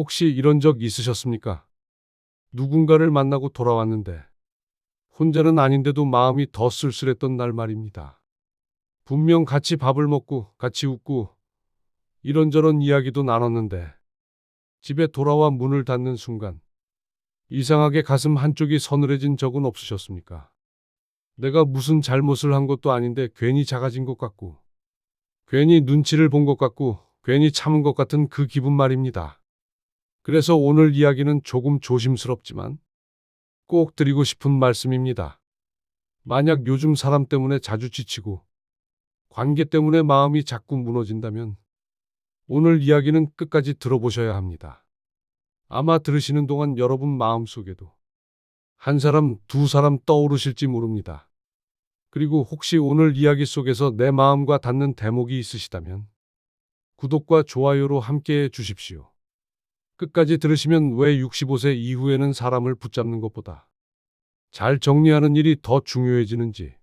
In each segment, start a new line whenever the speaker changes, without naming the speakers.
혹시 이런 적 있으셨습니까? 누군가를 만나고 돌아왔는데 혼자는 아닌데도 마음이 더 쓸쓸했던 날 말입니다. 분명 같이 밥을 먹고 같이 웃고 이런저런 이야기도 나눴는데 집에 돌아와 문을 닫는 순간 이상하게 가슴 한쪽이 서늘해진 적은 없으셨습니까? 내가 무슨 잘못을 한 것도 아닌데 괜히 작아진 것 같고 괜히 눈치를 본 것 같고 괜히 참은 것 같은 그 기분 말입니다. 그래서 오늘 이야기는 조금 조심스럽지만 꼭 드리고 싶은 말씀입니다. 만약 요즘 사람 때문에 자주 지치고 관계 때문에 마음이 자꾸 무너진다면 오늘 이야기는 끝까지 들어보셔야 합니다. 아마 들으시는 동안 여러분 마음속에도 한 사람, 두 사람 떠오르실지 모릅니다. 그리고 혹시 오늘 이야기 속에서 내 마음과 닿는 대목이 있으시다면 구독과 좋아요로 함께 해 주십시오. 끝까지 들으시면 왜 65세 이후에는 사람을 붙잡는 것보다 잘 정리하는 일이 더 중요해지는지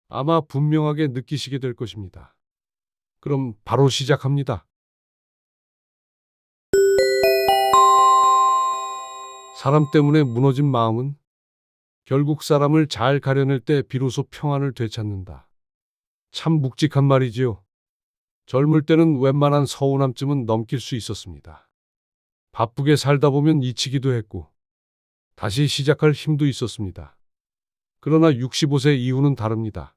아마 분명하게 느끼시게 될 것입니다. 그럼 바로 시작합니다. 사람 때문에 무너진 마음은 결국 사람을 잘 가려낼 때 비로소 평안을 되찾는다. 참 묵직한 말이지요. 젊을 때는 웬만한 서운함쯤은 넘길 수 있었습니다. 바쁘게 살다 보면 잊히기도 했고 다시 시작할 힘도 있었습니다. 그러나 65세 이후는 다릅니다.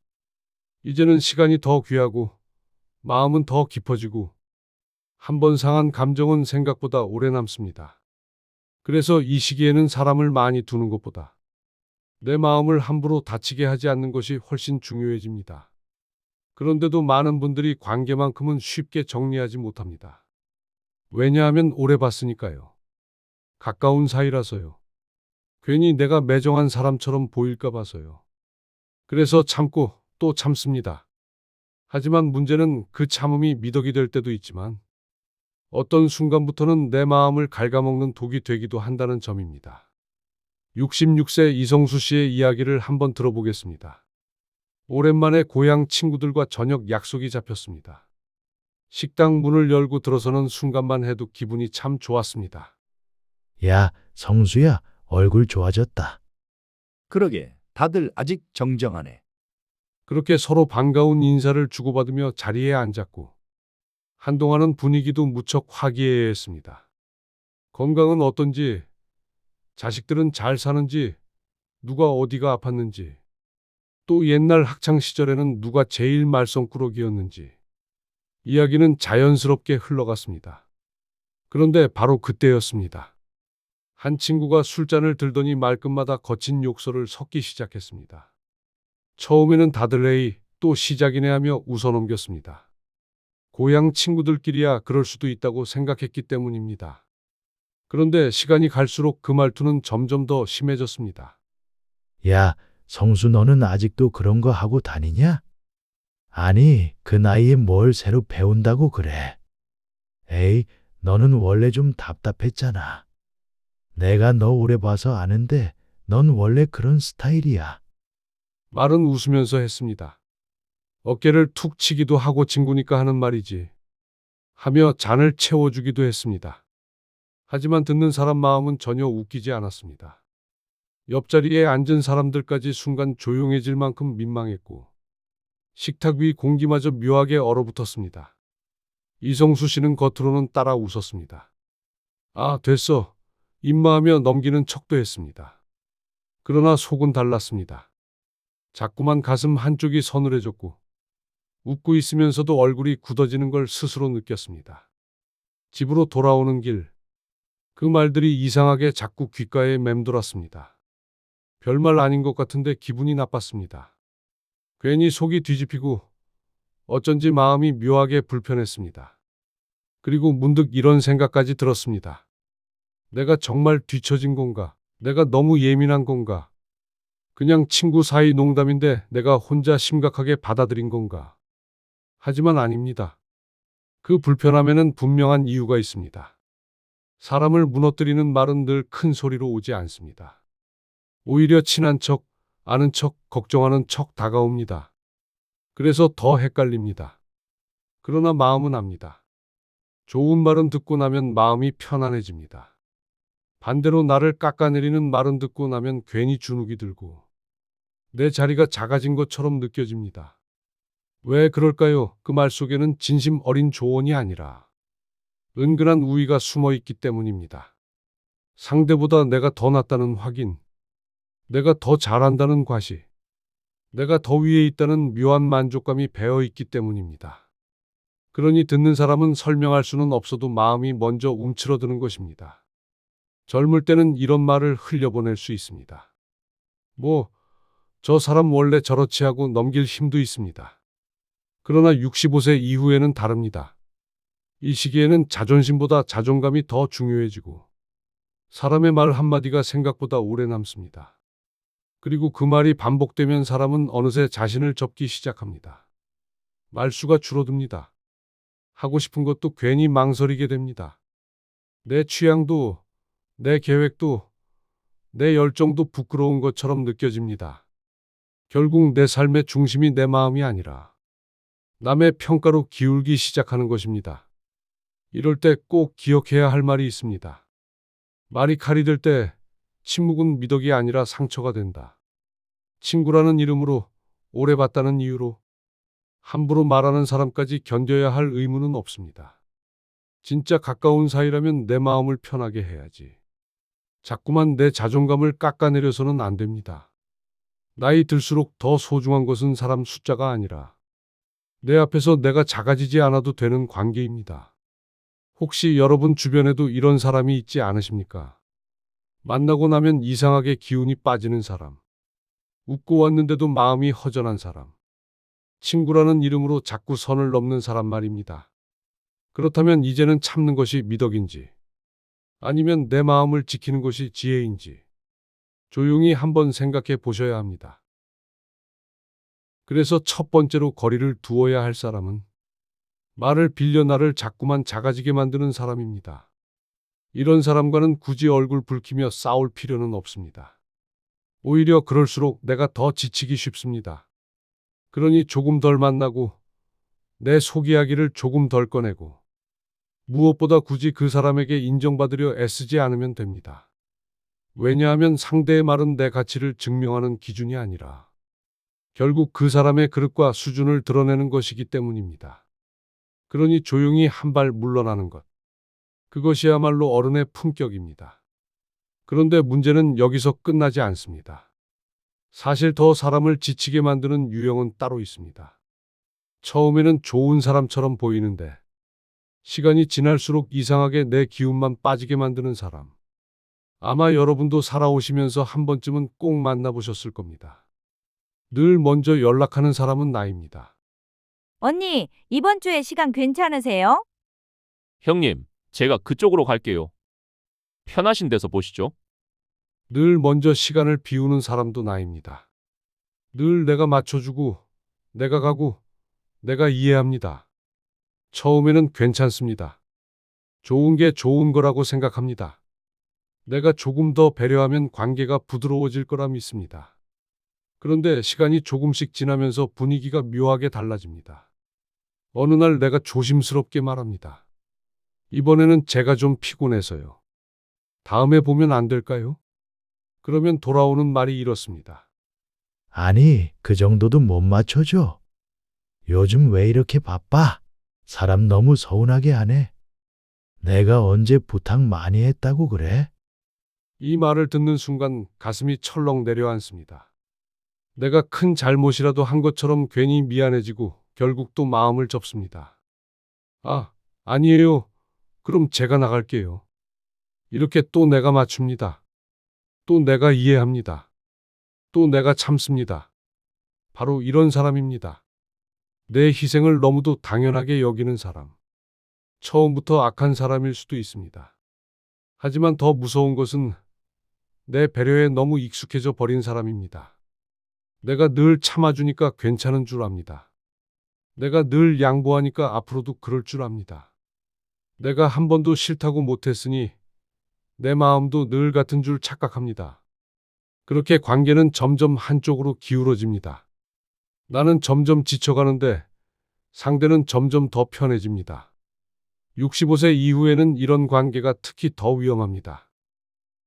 이제는 시간이 더 귀하고 마음은 더 깊어지고 한 번 상한 감정은 생각보다 오래 남습니다. 그래서 이 시기에는 사람을 많이 두는 것보다 내 마음을 함부로 다치게 하지 않는 것이 훨씬 중요해집니다. 그런데도 많은 분들이 관계만큼은 쉽게 정리하지 못합니다. 왜냐하면 오래 봤으니까요. 가까운 사이라서요. 괜히 내가 매정한 사람처럼 보일까 봐서요. 그래서 참고 또 참습니다. 하지만 문제는 그 참음이 미덕이 될 때도 있지만 어떤 순간부터는 내 마음을 갉아먹는 독이 되기도 한다는 점입니다. 66세 이성수 씨의 이야기를 한번 들어보겠습니다. 오랜만에 고향 친구들과 저녁 약속이 잡혔습니다. 식당 문을 열고 들어서는 순간만 해도 기분이 참 좋았습니다.
야, 성수야, 얼굴 좋아졌다.
그러게, 다들 아직 정정하네.
그렇게 서로 반가운 인사를 주고받으며 자리에 앉았고 한동안은 분위기도 무척 화기애애했습니다. 건강은 어떤지, 자식들은 잘 사는지, 누가 어디가 아팠는지, 또 옛날 학창 시절에는 누가 제일 말썽꾸러기였는지 이야기는 자연스럽게 흘러갔습니다. 그런데 바로 그때였습니다. 한 친구가 술잔을 들더니 말끝마다 거친 욕설을 섞기 시작했습니다. 처음에는 다들 에이, 또 시작이네 하며 웃어넘겼습니다. 고향 친구들끼리야 그럴 수도 있다고 생각했기 때문입니다. 그런데 시간이 갈수록 그 말투는 점점 더 심해졌습니다.
야, 성수 너는 아직도 그런 거 하고 다니냐? 아니, 그 나이에 뭘 새로 배운다고 그래. 에이, 너는 원래 좀 답답했잖아. 내가 너 오래 봐서 아는데 넌 원래 그런 스타일이야.
말은 웃으면서 했습니다. 어깨를 툭 치기도 하고 친구니까 하는 말이지. 하며 잔을 채워주기도 했습니다. 하지만 듣는 사람 마음은 전혀 웃기지 않았습니다. 옆자리에 앉은 사람들까지 순간 조용해질 만큼 민망했고 식탁 위 공기마저 묘하게 얼어붙었습니다. 이성수 씨는 겉으로는 따라 웃었습니다. 아, 됐어. 입마하며 넘기는 척도 했습니다. 그러나 속은 달랐습니다. 자꾸만 가슴 한쪽이 서늘해졌고 웃고 있으면서도 얼굴이 굳어지는 걸 스스로 느꼈습니다. 집으로 돌아오는 길, 그 말들이 이상하게 자꾸 귓가에 맴돌았습니다. 별말 아닌 것 같은데 기분이 나빴습니다. 괜히 속이 뒤집히고 어쩐지 마음이 묘하게 불편했습니다. 그리고 문득 이런 생각까지 들었습니다. 내가 정말 뒤처진 건가? 내가 너무 예민한 건가? 그냥 친구 사이 농담인데 내가 혼자 심각하게 받아들인 건가? 하지만 아닙니다. 그 불편함에는 분명한 이유가 있습니다. 사람을 무너뜨리는 말은 늘 큰 소리로 오지 않습니다. 오히려 친한 척, 아는 척, 걱정하는 척 다가옵니다. 그래서 더 헷갈립니다. 그러나 마음은 압니다. 좋은 말은 듣고 나면 마음이 편안해집니다. 반대로 나를 깎아내리는 말은 듣고 나면 괜히 주눅이 들고 내 자리가 작아진 것처럼 느껴집니다. 왜 그럴까요? 그 말 속에는 진심 어린 조언이 아니라 은근한 우위가 숨어 있기 때문입니다. 상대보다 내가 더 낫다는 확인, 내가 더 잘한다는 과시, 내가 더 위에 있다는 묘한 만족감이 배어 있기 때문입니다. 그러니 듣는 사람은 설명할 수는 없어도 마음이 먼저 움츠러드는 것입니다. 젊을 때는 이런 말을 흘려보낼 수 있습니다. 뭐, 저 사람 원래 저렇지 하고 넘길 힘도 있습니다. 그러나 65세 이후에는 다릅니다. 이 시기에는 자존심보다 자존감이 더 중요해지고 사람의 말 한마디가 생각보다 오래 남습니다. 그리고 그 말이 반복되면 사람은 어느새 자신을 접기 시작합니다. 말수가 줄어듭니다. 하고 싶은 것도 괜히 망설이게 됩니다. 내 취향도, 내 계획도, 내 열정도 부끄러운 것처럼 느껴집니다. 결국 내 삶의 중심이 내 마음이 아니라 남의 평가로 기울기 시작하는 것입니다. 이럴 때 꼭 기억해야 할 말이 있습니다. 말이 칼이 될 때 침묵은 미덕이 아니라 상처가 된다. 친구라는 이름으로, 오래 봤다는 이유로 함부로 말하는 사람까지 견뎌야 할 의무는 없습니다. 진짜 가까운 사이라면 내 마음을 편하게 해야지. 자꾸만 내 자존감을 깎아내려서는 안 됩니다. 나이 들수록 더 소중한 것은 사람 숫자가 아니라 내 앞에서 내가 작아지지 않아도 되는 관계입니다. 혹시 여러분 주변에도 이런 사람이 있지 않으십니까? 만나고 나면 이상하게 기운이 빠지는 사람. 웃고 왔는데도 마음이 허전한 사람. 친구라는 이름으로 자꾸 선을 넘는 사람 말입니다. 그렇다면 이제는 참는 것이 미덕인지 아니면 내 마음을 지키는 것이 지혜인지 조용히 한번 생각해 보셔야 합니다. 그래서 첫 번째로 거리를 두어야 할 사람은 말을 빌려 나를 자꾸만 작아지게 만드는 사람입니다. 이런 사람과는 굳이 얼굴 붉히며 싸울 필요는 없습니다. 오히려 그럴수록 내가 더 지치기 쉽습니다. 그러니 조금 덜 만나고 내 속 이야기를 조금 덜 꺼내고 무엇보다 굳이 그 사람에게 인정받으려 애쓰지 않으면 됩니다. 왜냐하면 상대의 말은 내 가치를 증명하는 기준이 아니라 결국 그 사람의 그릇과 수준을 드러내는 것이기 때문입니다. 그러니 조용히 한 발 물러나는 것. 그것이야말로 어른의 품격입니다. 그런데 문제는 여기서 끝나지 않습니다. 사실 더 사람을 지치게 만드는 유형은 따로 있습니다. 처음에는 좋은 사람처럼 보이는데 시간이 지날수록 이상하게 내 기운만 빠지게 만드는 사람. 아마 여러분도 살아오시면서 한 번쯤은 꼭 만나보셨을 겁니다. 늘 먼저 연락하는 사람은 나입니다.
언니, 이번 주에 시간 괜찮으세요?
형님, 제가 그쪽으로 갈게요. 편하신 데서 보시죠.
늘 먼저 시간을 비우는 사람도 나입니다. 늘 내가 맞춰주고, 내가 가고, 내가 이해합니다. 처음에는 괜찮습니다. 좋은 게 좋은 거라고 생각합니다. 내가 조금 더 배려하면 관계가 부드러워질 거라 믿습니다. 그런데 시간이 조금씩 지나면서 분위기가 묘하게 달라집니다. 어느 날 내가 조심스럽게 말합니다. 이번에는 제가 좀 피곤해서요. 다음에 보면 안 될까요? 그러면 돌아오는 말이 이렇습니다.
아니, 그 정도도 못 맞춰줘. 요즘 왜 이렇게 바빠? 사람 너무 서운하게 하네. 내가 언제 부탁 많이 했다고 그래?
이 말을 듣는 순간 가슴이 철렁 내려앉습니다. 내가 큰 잘못이라도 한 것처럼 괜히 미안해지고 결국 또 마음을 접습니다. 아, 아니에요. 그럼 제가 나갈게요. 이렇게 또 내가 맞춥니다. 또 내가 이해합니다. 또 내가 참습니다. 바로 이런 사람입니다. 내 희생을 너무도 당연하게 여기는 사람. 처음부터 악한 사람일 수도 있습니다. 하지만 더 무서운 것은 내 배려에 너무 익숙해져 버린 사람입니다. 내가 늘 참아주니까 괜찮은 줄 압니다. 내가 늘 양보하니까 앞으로도 그럴 줄 압니다. 내가 한 번도 싫다고 못했으니 내 마음도 늘 같은 줄 착각합니다. 그렇게 관계는 점점 한쪽으로 기울어집니다. 나는 점점 지쳐가는데 상대는 점점 더 편해집니다. 65세 이후에는 이런 관계가 특히 더 위험합니다.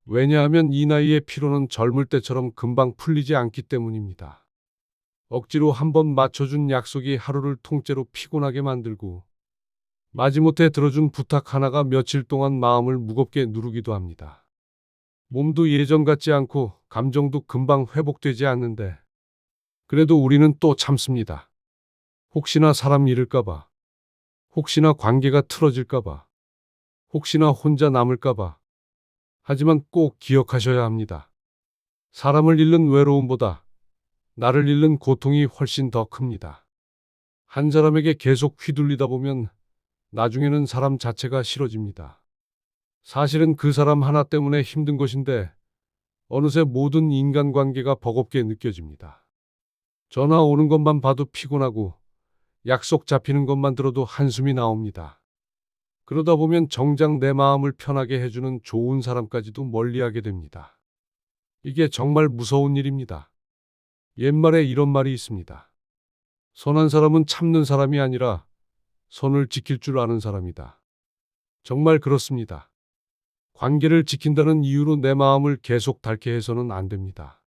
왜냐하면 이 나이의 피로는 젊을 때처럼 금방 풀리지 않기 때문입니다. 억지로 한번 맞춰준 약속이 하루를 통째로 피곤하게 만들고 마지못해 들어준 부탁 하나가 며칠 동안 마음을 무겁게 누르기도 합니다. 몸도 예전 같지 않고 감정도 금방 회복되지 않는데 그래도 우리는 또 참습니다. 혹시나 사람 잃을까봐, 혹시나 관계가 틀어질까봐, 혹시나 혼자 남을까봐. 하지만 꼭 기억하셔야 합니다. 사람을 잃는 외로움보다 나를 잃는 고통이 훨씬 더 큽니다. 한 사람에게 계속 휘둘리다 보면 나중에는 사람 자체가 싫어집니다. 사실은 그 사람 하나 때문에 힘든 것인데 어느새 모든 인간관계가 버겁게 느껴집니다. 전화 오는 것만 봐도 피곤하고 약속 잡히는 것만 들어도 한숨이 나옵니다. 그러다 보면 정작 내 마음을 편하게 해주는 좋은 사람까지도 멀리하게 됩니다. 이게 정말 무서운 일입니다. 옛말에 이런 말이 있습니다. 선한 사람은 참는 사람이 아니라 선을 지킬 줄 아는 사람이다. 정말 그렇습니다. 관계를 지킨다는 이유로 내 마음을 계속 닳게 해서는 안 됩니다.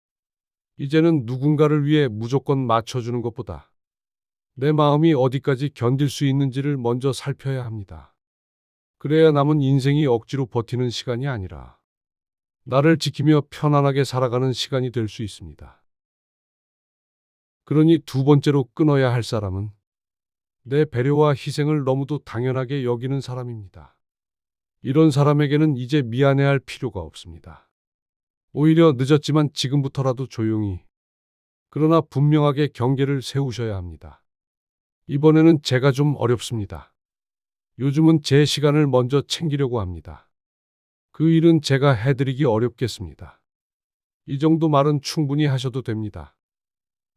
이제는 누군가를 위해 무조건 맞춰주는 것보다 내 마음이 어디까지 견딜 수 있는지를 먼저 살펴야 합니다. 그래야 남은 인생이 억지로 버티는 시간이 아니라 나를 지키며 편안하게 살아가는 시간이 될 수 있습니다. 그러니 두 번째로 끊어야 할 사람은 내 배려와 희생을 너무도 당연하게 여기는 사람입니다. 이런 사람에게는 이제 미안해할 필요가 없습니다. 오히려 늦었지만 지금부터라도 조용히, 그러나 분명하게 경계를 세우셔야 합니다. 이번에는 제가 좀 어렵습니다. 요즘은 제 시간을 먼저 챙기려고 합니다. 그 일은 제가 해드리기 어렵겠습니다. 이 정도 말은 충분히 하셔도 됩니다.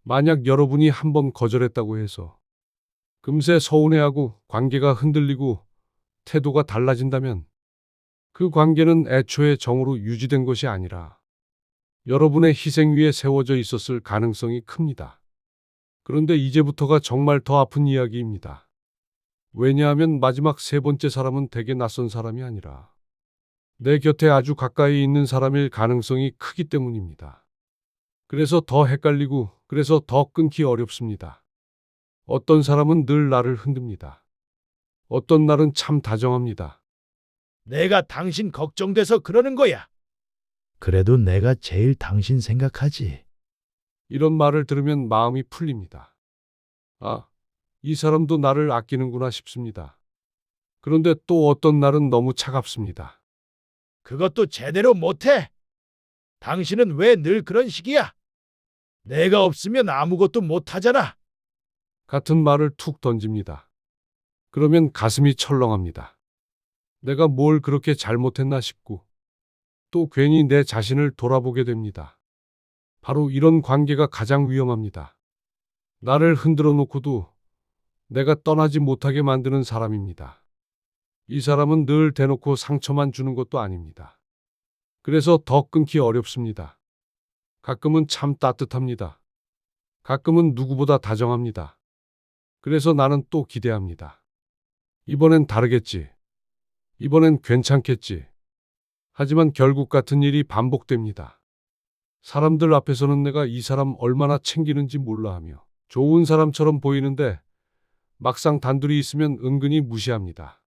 만약 여러분이 한번 거절했다고 해서 금세 서운해하고 관계가 흔들리고 태도가 달라진다면 그 관계는 애초에 정으로 유지된 것이 아니라 여러분의 희생 위에 세워져 있었을 가능성이 큽니다. 그런데 이제부터가 정말 더 아픈 이야기입니다. 왜냐하면 마지막 세 번째 사람은 대개 낯선 사람이 아니라 내 곁에 아주 가까이 있는 사람일 가능성이 크기 때문입니다. 그래서 더 헷갈리고 그래서 더 끊기 어렵습니다. 어떤 사람은 늘 나를 흔듭니다. 어떤 날은 참 다정합니다.
내가 당신 걱정돼서 그러는 거야. 그래도 내가 제일 당신 생각하지.
이런 말을 들으면 마음이 풀립니다. 아, 이 사람도 나를 아끼는구나 싶습니다. 그런데 또 어떤 날은 너무 차갑습니다.
그것도 제대로 못해. 당신은 왜 늘 그런 식이야? 내가 없으면 아무것도 못하잖아.
같은 말을 툭 던집니다. 그러면 가슴이 철렁합니다. 내가 뭘 그렇게 잘못했나 싶고 또 괜히 내 자신을 돌아보게 됩니다. 바로 이런 관계가 가장 위험합니다. 나를 흔들어 놓고도 내가 떠나지 못하게 만드는 사람입니다. 이 사람은 늘 대놓고 상처만 주는 것도 아닙니다. 그래서 더 끊기 어렵습니다. 가끔은 참 따뜻합니다. 가끔은 누구보다 다정합니다. 그래서 나는 또 기대합니다. 이번엔 다르겠지. 이번엔 괜찮겠지. 하지만 결국 같은 일이 반복됩니다. 사람들 앞에서는 내가 이 사람 얼마나 챙기는지 몰라 하며 좋은 사람처럼 보이는데 막상 단둘이 있으면 은근히 무시합니다.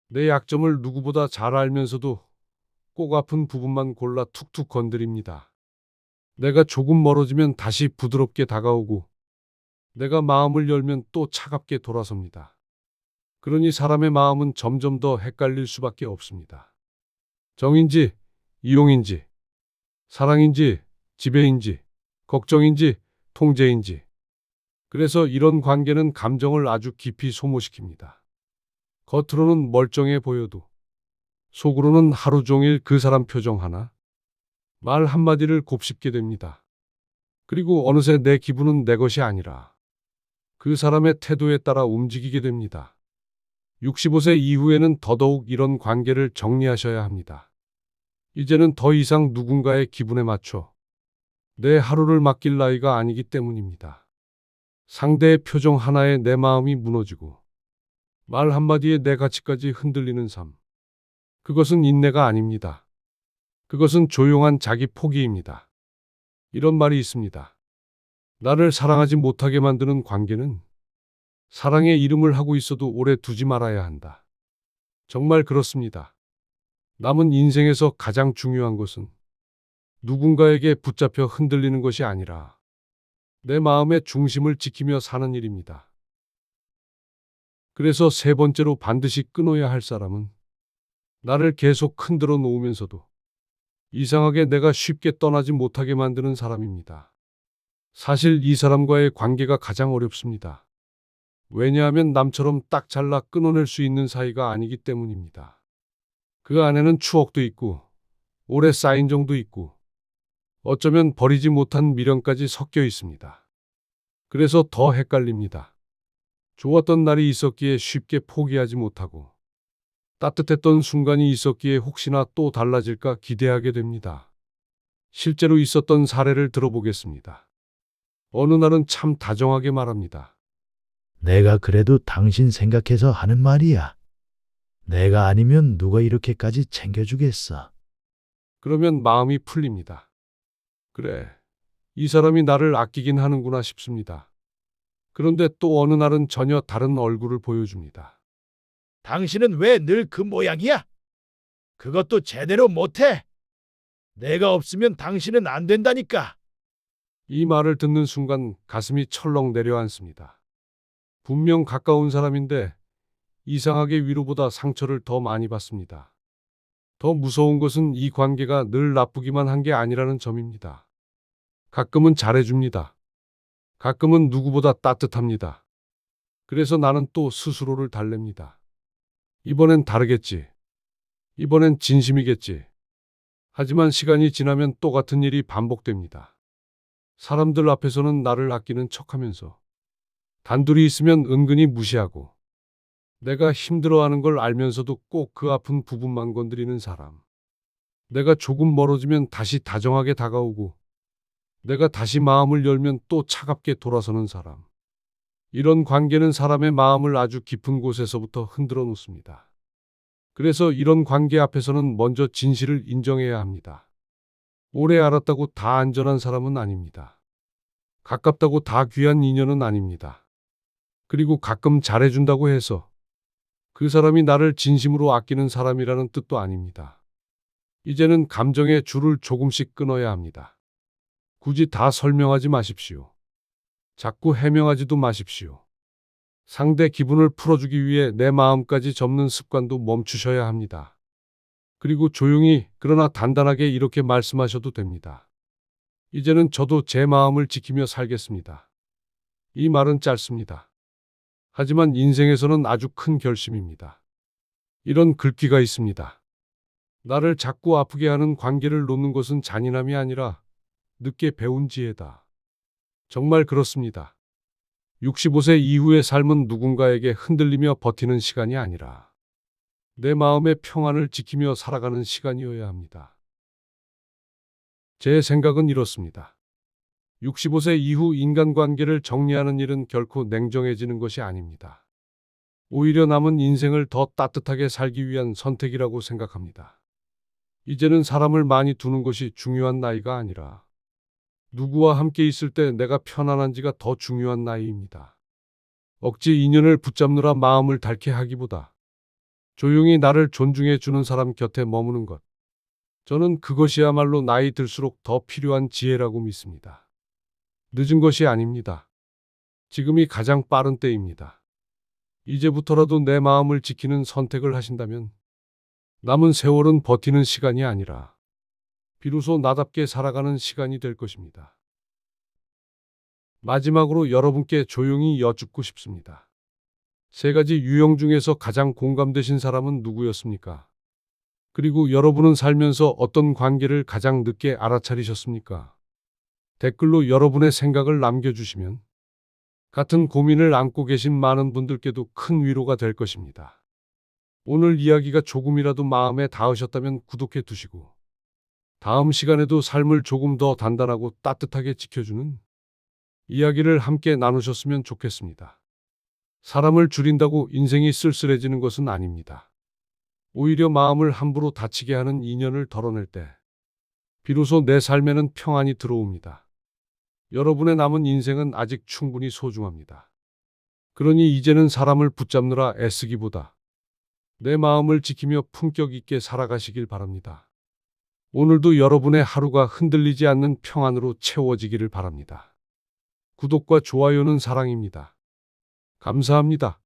내 약점을 누구보다 잘 알면서도 꼭 아픈 부분만 골라 툭툭 건드립니다. 내가 조금 멀어지면 다시 부드럽게 다가오고 내가 마음을 열면 또 차갑게 돌아섭니다. 그러니 사람의 마음은 점점 더 헷갈릴 수밖에 없습니다. 정인지, 이용인지, 사랑인지, 지배인지, 걱정인지, 통제인지. 그래서 이런 관계는 감정을 아주 깊이 소모시킵니다. 겉으로는 멀쩡해 보여도 속으로는 하루 종일 그 사람 표정 하나, 말 한마디를 곱씹게 됩니다. 그리고 어느새 내 기분은 내 것이 아니라 그 사람의 태도에 따라 움직이게 됩니다. 65세 이후에는 더더욱 이런 관계를 정리하셔야 합니다. 이제는 더 이상 누군가의 기분에 맞춰 내 하루를 맡길 나이가 아니기 때문입니다. 상대의 표정 하나에 내 마음이 무너지고 말 한마디에 내 가치까지 흔들리는 삶. 그것은 인내가 아닙니다. 그것은 조용한 자기 포기입니다. 이런 말이 있습니다. 나를 사랑하지 못하게 만드는 관계는 사랑의 이름을 하고 있어도 오래 두지 말아야 한다. 정말 그렇습니다. 남은 인생에서 가장 중요한 것은 누군가에게 붙잡혀 흔들리는 것이 아니라 내 마음의 중심을 지키며 사는 일입니다. 그래서 세 번째로 반드시 끊어야 할 사람은 나를 계속 흔들어 놓으면서도 이상하게 내가 쉽게 떠나지 못하게 만드는 사람입니다. 사실 이 사람과의 관계가 가장 어렵습니다. 왜냐하면 남처럼 딱 잘라 끊어낼 수 있는 사이가 아니기 때문입니다. 그 안에는 추억도 있고 오래 쌓인 정도 있고 어쩌면 버리지 못한 미련까지 섞여 있습니다. 그래서 더 헷갈립니다. 좋았던 날이 있었기에 쉽게 포기하지 못하고 따뜻했던 순간이 있었기에 혹시나 또 달라질까 기대하게 됩니다. 실제로 있었던 사례를 들어보겠습니다. 어느 날은 참 다정하게 말합니다.
내가 그래도 당신 생각해서 하는 말이야. 내가 아니면 누가 이렇게까지 챙겨주겠어.
그러면 마음이 풀립니다. 그래, 이 사람이 나를 아끼긴 하는구나 싶습니다. 그런데 또 어느 날은 전혀 다른 얼굴을 보여줍니다.
당신은 왜 늘 그 모양이야? 그것도 제대로 못해. 내가 없으면 당신은 안 된다니까.
이 말을 듣는 순간 가슴이 철렁 내려앉습니다. 분명 가까운 사람인데 이상하게 위로보다 상처를 더 많이 받습니다. 더 무서운 것은 이 관계가 늘 나쁘기만 한 게 아니라는 점입니다. 가끔은 잘해줍니다. 가끔은 누구보다 따뜻합니다. 그래서 나는 또 스스로를 달랩니다. 이번엔 다르겠지. 이번엔 진심이겠지. 하지만 시간이 지나면 또 같은 일이 반복됩니다. 사람들 앞에서는 나를 아끼는 척하면서 단둘이 있으면 은근히 무시하고 내가 힘들어하는 걸 알면서도 꼭 그 아픈 부분만 건드리는 사람. 내가 조금 멀어지면 다시 다정하게 다가오고 내가 다시 마음을 열면 또 차갑게 돌아서는 사람. 이런 관계는 사람의 마음을 아주 깊은 곳에서부터 흔들어 놓습니다. 그래서 이런 관계 앞에서는 먼저 진실을 인정해야 합니다. 오래 알았다고 다 안전한 사람은 아닙니다. 가깝다고 다 귀한 인연은 아닙니다. 그리고 가끔 잘해준다고 해서 그 사람이 나를 진심으로 아끼는 사람이라는 뜻도 아닙니다. 이제는 감정의 줄을 조금씩 끊어야 합니다. 굳이 다 설명하지 마십시오. 자꾸 해명하지도 마십시오. 상대 기분을 풀어주기 위해 내 마음까지 접는 습관도 멈추셔야 합니다. 그리고 조용히 그러나 단단하게 이렇게 말씀하셔도 됩니다. 이제는 저도 제 마음을 지키며 살겠습니다. 이 말은 짧습니다. 하지만 인생에서는 아주 큰 결심입니다. 이런 글귀가 있습니다. 나를 자꾸 아프게 하는 관계를 놓는 것은 잔인함이 아니라 늦게 배운 지혜다. 정말 그렇습니다. 65세 이후의 삶은 누군가에게 흔들리며 버티는 시간이 아니라 내 마음의 평안을 지키며 살아가는 시간이어야 합니다. 제 생각은 이렇습니다. 65세 이후 인간관계를 정리하는 일은 결코 냉정해지는 것이 아닙니다. 오히려 남은 인생을 더 따뜻하게 살기 위한 선택이라고 생각합니다. 이제는 사람을 많이 두는 것이 중요한 나이가 아니라 누구와 함께 있을 때 내가 편안한지가 더 중요한 나이입니다. 억지 인연을 붙잡느라 마음을 닳게 하기보다 조용히 나를 존중해 주는 사람 곁에 머무는 것. 저는 그것이야말로 나이 들수록 더 필요한 지혜라고 믿습니다. 늦은 것이 아닙니다. 지금이 가장 빠른 때입니다. 이제부터라도 내 마음을 지키는 선택을 하신다면 남은 세월은 버티는 시간이 아니라 비로소 나답게 살아가는 시간이 될 것입니다. 마지막으로 여러분께 조용히 여쭙고 싶습니다. 세 가지 유형 중에서 가장 공감되신 사람은 누구였습니까? 그리고 여러분은 살면서 어떤 관계를 가장 늦게 알아차리셨습니까? 댓글로 여러분의 생각을 남겨주시면 같은 고민을 안고 계신 많은 분들께도 큰 위로가 될 것입니다. 오늘 이야기가 조금이라도 마음에 닿으셨다면 구독해 두시고 다음 시간에도 삶을 조금 더 단단하고 따뜻하게 지켜주는 이야기를 함께 나누셨으면 좋겠습니다. 사람을 줄인다고 인생이 쓸쓸해지는 것은 아닙니다. 오히려 마음을 함부로 다치게 하는 인연을 덜어낼 때 비로소 내 삶에는 평안이 들어옵니다. 여러분의 남은 인생은 아직 충분히 소중합니다. 그러니 이제는 사람을 붙잡느라 애쓰기보다 내 마음을 지키며 품격 있게 살아가시길 바랍니다. 오늘도 여러분의 하루가 흔들리지 않는 평안으로 채워지기를 바랍니다. 구독과 좋아요는 사랑입니다. 감사합니다.